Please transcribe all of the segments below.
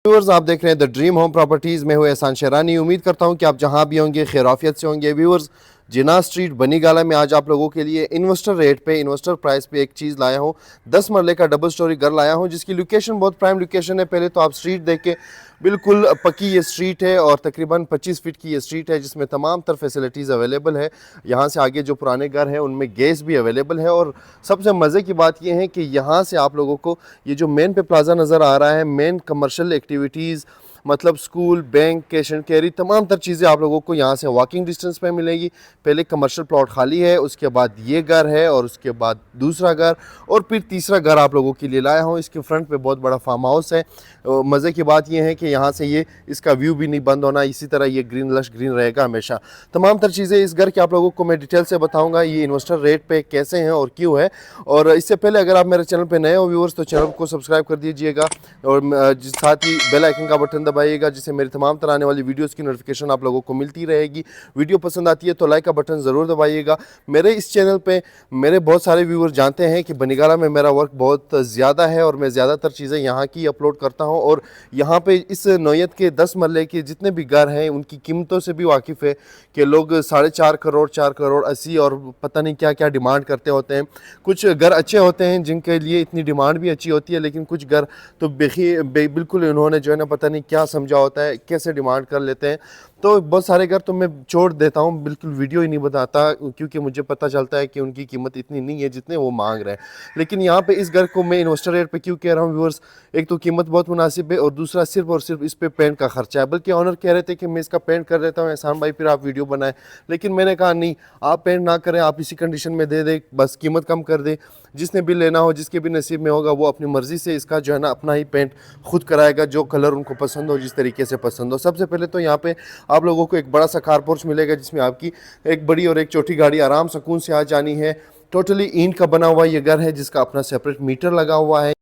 Viewers, आप देख रहे हैं द ड्रीम होम प्रॉपर्टीज़ में हुए एहसान शेरानी। उम्मीद करता हूं कि आप जहां भी होंगे खैराफियत से होंगे। व्यूअर्स, जिना स्ट्रीट बनीगाला में आज आप लोगों के लिए इन्वेस्टर रेट पे, इन्वेस्टर प्राइस पे एक चीज़ लाया हूं। 10 मरले का डबल स्टोरी घर लाया हूं जिसकी लोकेशन बहुत प्राइम लोकेशन है। पहले तो आप स्ट्रीट देख के, बिल्कुल पक्की ये स्ट्रीट है और तकरीबन 25 फीट की ये स्ट्रीट है जिसमें तमाम तर फैसिलिटीज़ अवेलेबल है। यहाँ से आगे जो पुराने घर हैं उनमें गैस भी अवेलेबल है और सबसे मज़े की बात यह है कि यहाँ से आप लोगों को ये जो मेन पे प्लाजा नज़र आ रहा है, मेन कमर्शियल एक्टिविटीज़ मतलब school, bank, cash and carry, तमाम तर चीज़ें आप लोगों को यहाँ से वॉकिंग डिस्टेंस पे मिलेगी। पहले कमर्शियल प्लॉट खाली है, उसके बाद ये घर है और उसके बाद दूसरा घर और फिर तीसरा घर आप लोगों के लिए लाया हूँ। इसके फ्रंट पे बहुत बड़ा फार्म हाउस है। मज़े की बात यह है कि यहाँ से ये इसका व्यू भी नहीं बंद होना, इसी तरह ये ग्रीन लश ग्रीन रहेगा हमेशा। तमाम तर चीज़ें इस घर के आप लोगों को मैं डिटेल से बताऊँगा, ये इन्वेस्टर रेट पे कैसे हैं और क्यों है। और इससे पहले अगर आप मेरे चैनल पर नए हो व्यूअर्स तो चैनल को सब्सक्राइब कर दीजिएगा और साथ ही बेल आइकन का बटन दबाइएगा जिससे मेरी तमाम तरह आने वाली वीडियोस की नोटिफिकेशन आप लोगों को मिलती रहेगी। वीडियो पसंद आती है तो लाइक का बटन ज़रूर दबाइएगा। मेरे इस चैनल पे मेरे बहुत सारे व्यूअर जानते हैं कि बनीगाला में मेरा वर्क बहुत ज़्यादा है और मैं ज़्यादातर चीज़ें यहाँ की अपलोड करता हूँ और यहाँ पे इस नौयत के 10 मरले के जितने भी घर हैं उनकी कीमतों से भी वाकिफ़ है कि लोग 4.5 करोड़, 4 करोड़ 80 और पता नहीं क्या क्या डिमांड करते होते हैं। कुछ घर अच्छे होते हैं जिनके लिए इतनी डिमांड भी अच्छी होती है, लेकिन कुछ घर तो बिल्कुल इन्होंने जो है ना पता नहीं क्या समझा होता है, कैसे डिमांड कर लेते हैं। तो बहुत सारे घर तो मैं छोड़ देता हूँ, बिल्कुल वीडियो ही नहीं बताता क्योंकि मुझे पता चलता है कि उनकी कीमत इतनी नहीं है जितने वो मांग रहे हैं। लेकिन यहाँ पे इस घर को मैं इन्वेस्टर रेट पे क्यों कह रहा हूँ व्यूअर्स, एक तो कीमत बहुत मुनासिब है और दूसरा सिर्फ और सिर्फ इस पे पेंट का खर्चा है। बल्कि ऑनर कह रहे थे कि मैं इसका पेंट कर देता हूँ एहसान भाई, फिर आप वीडियो बनाएं। लेकिन मैंने कहा नहीं, आप पेंट ना करें, आप इसी कंडीशन में दे दें, बस कीमत कम कर दें। जिसने भी लेना हो, जिसके भी नसीब में होगा, वो अपनी मर्ज़ी से इसका जो है ना अपना ही पेंट खुद कराएगा, जो कलर उनको पसंद हो, जिस तरीके से पसंद हो। सबसे पहले तो यहाँ पे आप लोगों को एक बड़ा सा कार पोर्च मिलेगा जिसमें आपकी एक बड़ी और एक छोटी गाड़ी आराम सुकून से आ जानी है। टोटली ईंट का बना हुआ ये घर है जिसका अपना सेपरेट मीटर लगा हुआ है।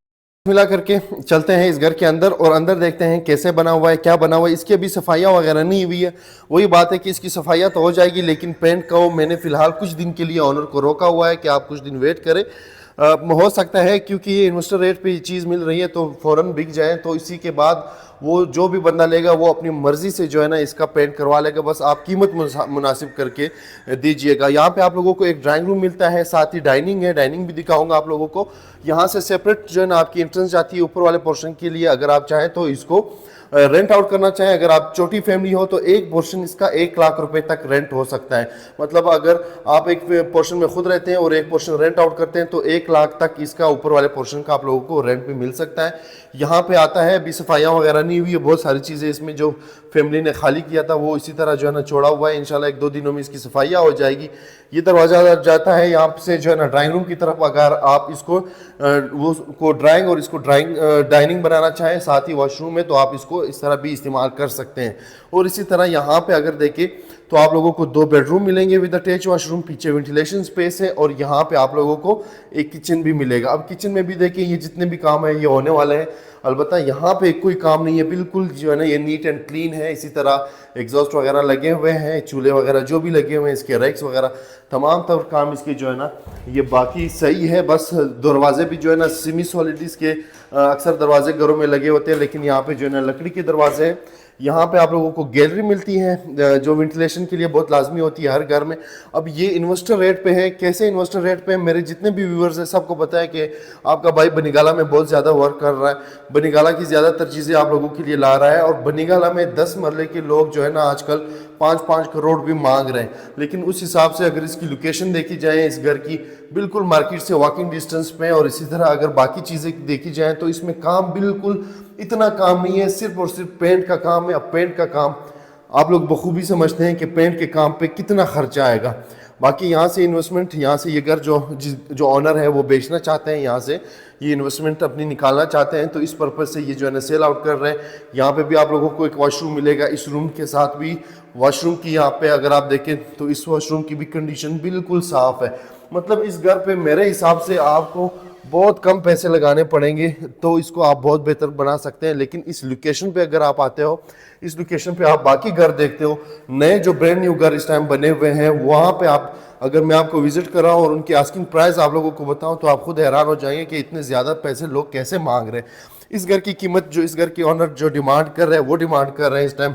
मिला करके चलते हैं इस घर के अंदर और अंदर देखते हैं कैसे बना हुआ है, क्या बना हुआ है। इसकी अभी सफाइयाँ वगैरह नहीं हुई है। वही बात है कि इसकी सफाइयाँ तो हो जाएगी, लेकिन पेंट का वो मैंने फ़िलहाल कुछ दिन के लिए ऑनर को रोका हुआ है कि आप कुछ दिन वेट करें। हो सकता है क्योंकि ये इन्वेस्टर रेट पे ये चीज़ मिल रही है तो फ़ौरन बिक जाए, तो इसी के बाद वो जो भी बंदा लेगा वो अपनी मर्ज़ी से जो है ना इसका पेंट करवा लेगा। बस आप कीमत मुनासिब करके दीजिएगा। यहाँ पे आप लोगों को एक ड्राइंग रूम मिलता है, साथ ही डाइनिंग है, डाइनिंग भी दिखाऊंगा आप लोगों को। यहाँ से सेपरेट जो है ना आपकी एंट्रेंस जाती है ऊपर वाले पोर्शन के लिए। अगर आप चाहें तो इसको रेंट आउट करना चाहें, अगर आप छोटी फैमिली हो तो एक पोर्शन इसका 1 लाख रुपए तक रेंट हो सकता है। मतलब अगर आप एक पोर्शन में खुद रहते हैं और एक पोर्शन रेंट आउट करते हैं तो 1 लाख तक इसका ऊपर वाले पोर्शन का आप लोगों को रेंट भी मिल सकता है। यहाँ पे आता है, अभी सफाइयाँ वगैरह नहीं हुई है, बहुत सारी चीज़ें इसमें जो फैमिली ने खाली किया था वो इसी तरह जो है ना छोड़ा हुआ है। इंशाल्लाह 1-2 दिनों में इसकी सफाइयाँ हो जाएगी। ये दरवाज़ा जाता है यहाँ से जो है ना ड्राइंग रूम की तरफ। अगर आप इसको वो को ड्राइंग और इसको डाइनिंग बनाना चाहें, साथ ही वॉशरूम है, तो आप इसको इस तरह भी इस्तेमाल कर सकते हैं। और इसी तरह यहाँ पे अगर देखें तो आप लोगों को 2 बेडरूम मिलेंगे विद अटैच वॉशरूम, पीछे वेंटिलेशन स्पेस है और यहाँ पे आप लोगों को एक किचन भी मिलेगा। अब किचन में भी देखें, ये जितने भी काम है ये होने वाले हैं। अलबत्ता यहाँ पे कोई काम नहीं है, बिल्कुल जो है ना ये नीट एंड क्लीन है। इसी तरह एग्जॉस्ट वगैरह लगे हुए हैं, चूल्हे वगैरह जो भी लगे हुए हैं, इसके रैक्स वगैरह तमाम तर काम इसके जो है ना ये बाकी सही है। बस दरवाजे भी जो है ना सेमी सॉलिड इसके अक्सर दरवाजे घरों में लगे होते हैं, लेकिन यहाँ पे जो है ना लकड़ी के दरवाजे हैं। यहाँ पे आप लोगों को गैलरी मिलती है जो वेंटिलेशन के लिए बहुत लाजमी होती है हर घर में। अब ये इन्वेस्टर रेट पे है। कैसे इन्वेस्टर रेट पे है, मेरे जितने भी व्यूअर्स हैं सबको पता है कि आपका भाई बनीगाला में बहुत ज़्यादा वर्क कर रहा है, बनीगाला की ज़्यादातर चीज़ें आप लोगों के लिए ला रहा है। और बनीगाला में 10 मरले के लोग जो है ना आजकल 5-5 करोड़ भी मांग रहे हैं। लेकिन उस हिसाब से अगर इसकी लोकेशन देखी जाए इस घर की, बिल्कुल मार्केट से वॉकिंग डिस्टेंस पे, और इसी तरह अगर बाकी चीज़ें देखी जाए तो इसमें काम बिल्कुल इतना काम नहीं है, सिर्फ और सिर्फ पेंट का काम है। अब पेंट का काम आप लोग बखूबी समझते हैं कि पेंट के काम पे कितना खर्चा आएगा। बाकी यहाँ से इन्वेस्टमेंट, यहाँ से ये घर जो ऑनर है वो बेचना चाहते हैं, यहाँ से ये इन्वेस्टमेंट अपनी निकालना चाहते हैं, तो इस पर्पज़ से ये जो है ना सेल आउट कर रहे हैं। यहाँ पे भी आप लोगों को एक वॉशरूम मिलेगा, इस रूम के साथ भी वॉशरूम की यहाँ पे अगर आप देखें तो इस वॉशरूम की भी कंडीशन बिल्कुल साफ़ है। मतलब इस घर पे मेरे हिसाब से आपको बहुत कम पैसे लगाने पड़ेंगे तो इसको आप बहुत बेहतर बना सकते हैं। लेकिन इस लोकेशन पे अगर आप आते हो, इस लोकेशन पे आप बाकी घर देखते हो, नए जो ब्रांड न्यू घर इस टाइम बने हुए हैं, वहाँ पे आप अगर मैं आपको विजिट कराऊँ और उनकी आस्किंग प्राइस आप लोगों को बताऊँ तो आप खुद हैरान हो जाएंगे कि इतने ज़्यादा पैसे लोग कैसे मांग रहे हैं। इस घर की कीमत जो इस घर के ऑनर जो डिमांड कर रहे हैं वो डिमांड कर रहे हैं इस टाइम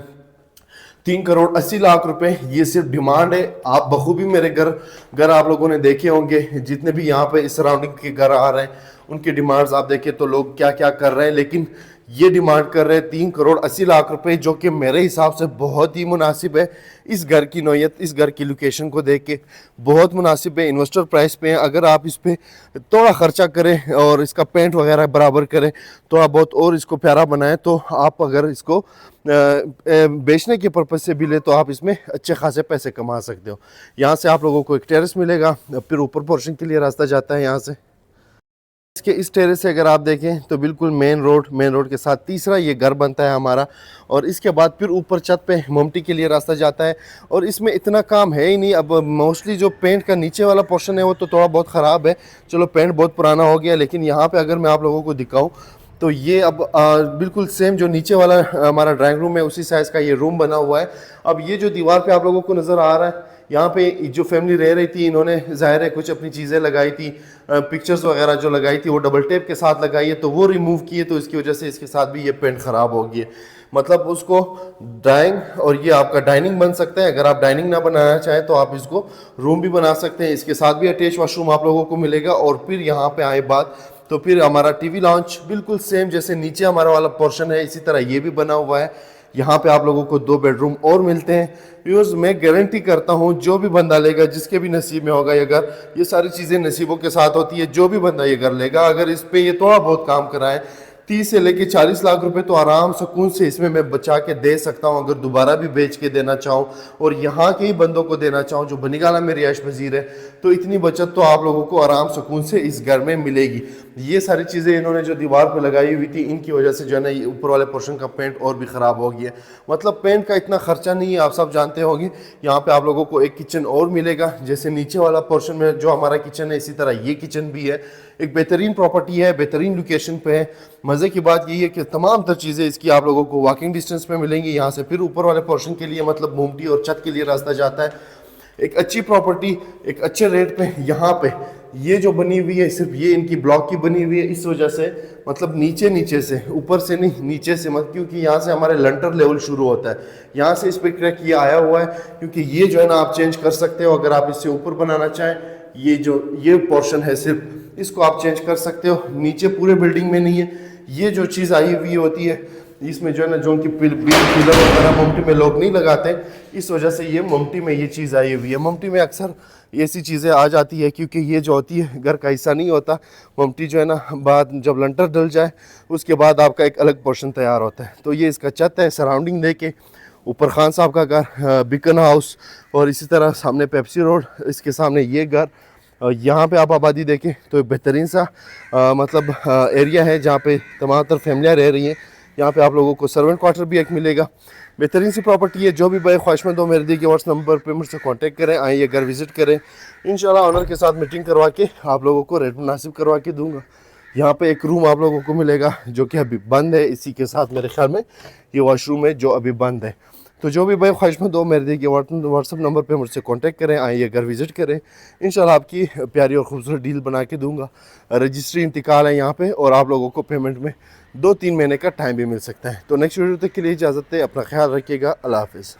3 करोड़ 80 लाख रुपए। ये सिर्फ डिमांड है। आप बखूबी मेरे घर घर आप लोगों ने देखे होंगे, जितने भी यहाँ पे इस सराउंडिंग के घर आ रहे हैं उनके डिमांड्स आप देखें तो लोग क्या क्या कर रहे हैं, लेकिन ये डिमांड कर रहे हैं 3 करोड़ 80 लाख रुपए, जो कि मेरे हिसाब से बहुत ही मुनासिब है। इस घर की नौयत, इस घर की लोकेशन को देख के बहुत मुनासिब है, इन्वेस्टर प्राइस पे है। अगर आप इस पे थोड़ा खर्चा करें और इसका पेंट वगैरह बराबर करें, थोड़ा बहुत और इसको प्यारा बनाएं, तो आप अगर इसको बेचने के पर्पज़ से भी ले तो आप इसमें अच्छे खासे पैसे कमा सकते हो। यहाँ से आप लोगों को एक टेरेस मिलेगा, फिर ऊपर पोर्शन के लिए रास्ता जाता है यहाँ से। इसके इस टेरेस से अगर आप देखें तो बिल्कुल मेन रोड के साथ तीसरा ये घर बनता है हमारा, और इसके बाद फिर ऊपर छत पे ममटी के लिए रास्ता जाता है। और इसमें इतना काम है ही नहीं। अब मोस्टली जो पेंट का नीचे वाला पोर्शन है वो तो थोड़ा बहुत ख़राब है, चलो पेंट बहुत पुराना हो गया, लेकिन यहाँ पे अगर मैं आप लोगों को दिखाऊं तो ये अब बिल्कुल सेम जो नीचे वाला हमारा ड्राइंग रूम है उसी साइज़ का ये रूम बना हुआ है। अब ये जो दीवार पे आप लोगों को नज़र आ रहा है, यहाँ पे जो फैमिली रह रही थी इन्होंने ज़ाहिर है कुछ अपनी चीज़ें लगाई थी, पिक्चर्स वगैरह जो लगाई थी वो डबल टेप के साथ लगाई है, तो वो रिमूव किए, तो इसकी वजह से इसके साथ भी ये पेंट ख़राब हो गई है। मतलब उसको ड्राइंग और ये आपका डाइनिंग बन सकता है। अगर आप डाइनिंग ना बनाना चाहें तो आप इसको रूम भी बना सकते हैं। इसके साथ भी अटैच वॉशरूम आप लोगों को मिलेगा। और फिर यहाँ पे आए बात तो फिर हमारा टीवी लॉन्च बिल्कुल सेम जैसे नीचे हमारा वाला पोर्शन है इसी तरह ये भी बना हुआ है। यहाँ पे आप लोगों को 2 बेडरूम और मिलते हैं। व्यूअर्स, मैं गारंटी करता हूँ जो भी बंदा लेगा, जिसके भी नसीब में होगा ये घर, ये सारी चीज़ें नसीबों के साथ होती है। जो भी बंदा ये घर लेगा, अगर इस पे ये थोड़ा बहुत काम कराए, 30 से लेके 40 लाख रुपए तो आराम सुकून से इसमें मैं बचा के दे सकता हूँ। अगर दोबारा भी बेच के देना चाहूँ और यहाँ के ही बंदों को देना चाहूँ जो बनीगाला में रिहाइश पजीर है, तो इतनी बचत तो आप लोगों को आराम सुकून से इस घर में मिलेगी। ये सारी चीज़ें इन्होंने जो दीवार पर लगाई हुई थी, इनकी वजह से जो है ना ये ऊपर वाले पोर्शन का पेंट और भी ख़राब हो गया। मतलब पेंट का इतना खर्चा नहीं है, आप सब जानते होंगे। यहाँ पे आप लोगों को एक किचन और मिलेगा, जैसे नीचे वाला पोर्शन में जो हमारा किचन है इसी तरह ये किचन भी है। एक बेहतरीन प्रॉपर्टी है, बेहतरीन लोकेशन पे है। मज़े की बात यही है कि तमाम तर चीज़ें इसकी आप लोगों को वॉकिंग डिस्टेंस पे मिलेंगी। यहाँ से फिर ऊपर वाले पोर्शन के लिए मतलब मोमटी और छत के लिए रास्ता जाता है। एक अच्छी प्रॉपर्टी एक अच्छे रेट पे यहाँ पे ये जो बनी हुई है, सिर्फ ये इनकी ब्लॉक की बनी हुई है। इस वजह से मतलब नीचे से, ऊपर से नहीं नीचे से मत, क्योंकि यहाँ से हमारे लंटर लेवल शुरू होता है। यहाँ से इस पर क्रैक ये आया हुआ है, क्योंकि ये जो है ना आप चेंज कर सकते हो। अगर आप इससे ऊपर बनाना चाहें, ये पोर्शन है सिर्फ इसको आप चेंज कर सकते हो। नीचे पूरे बिल्डिंग में नहीं है। ये जो चीज़ आई हुई होती है इसमें जो है ना, जो उनकी पिलर वगैरह ममटी में लोग नहीं लगाते, इस वजह से ये ममटी में ये चीज़ आई हुई है। ममटी में अक्सर ऐसी चीज़ें आ जाती है, क्योंकि ये जो होती है घर का हिस्सा नहीं होता। ममटी जो है ना, बाद जब लंटर डल जाए उसके बाद आपका एक अलग पोर्शन तैयार होता है। तो ये इसका छत है। सराउंडिंग देके ऊपर खान साहब का घर, बिकन हाउस, और इसी तरह सामने पेप्सी रोड, इसके सामने ये घर। यहाँ पे आप आबादी देखें तो एक बेहतरीन सा मतलब एरिया है जहाँ पे तमाम तर फैमिलियाँ रह रही हैं। यहाँ पे आप लोगों को सर्वेंट क्वार्टर भी एक मिलेगा। बेहतरीन सी प्रॉपर्टी है। जो भी बड़े ख्वाहिशमंद हो मेरे दी के व्हाट्स नंबर पे मुझसे कांटेक्ट करें, आइए ये घर विज़िट करें। इंशाल्लाह ऑनर के साथ मीटिंग करवा के आप लोगों को रेट मुनासिब करवा के दूंगा। यहाँ पे एक रूम आप लोगों को मिलेगा जो कि अभी बंद है। इसी के साथ मेरे ख्याल में ये वॉशरूम है जो अभी बंद है। तो जो भी भाई ख्वाहिशमंद हो मेरे दी के व्हाट्सअप नंबर पे मुझसे कांटेक्ट करें, आइए घर विज़िट करें। इंशाल्लाह आपकी प्यारी और खूबसूरत डील बना के दूंगा। रजिस्ट्री इंतकाल है यहाँ पे, और आप लोगों को पेमेंट में 2-3 महीने का टाइम भी मिल सकता है। तो नेक्स्ट वीडियो तक के लिए इजाज़त है। अपना ख्याल रखिएगा। अल्लाह हाफिज़।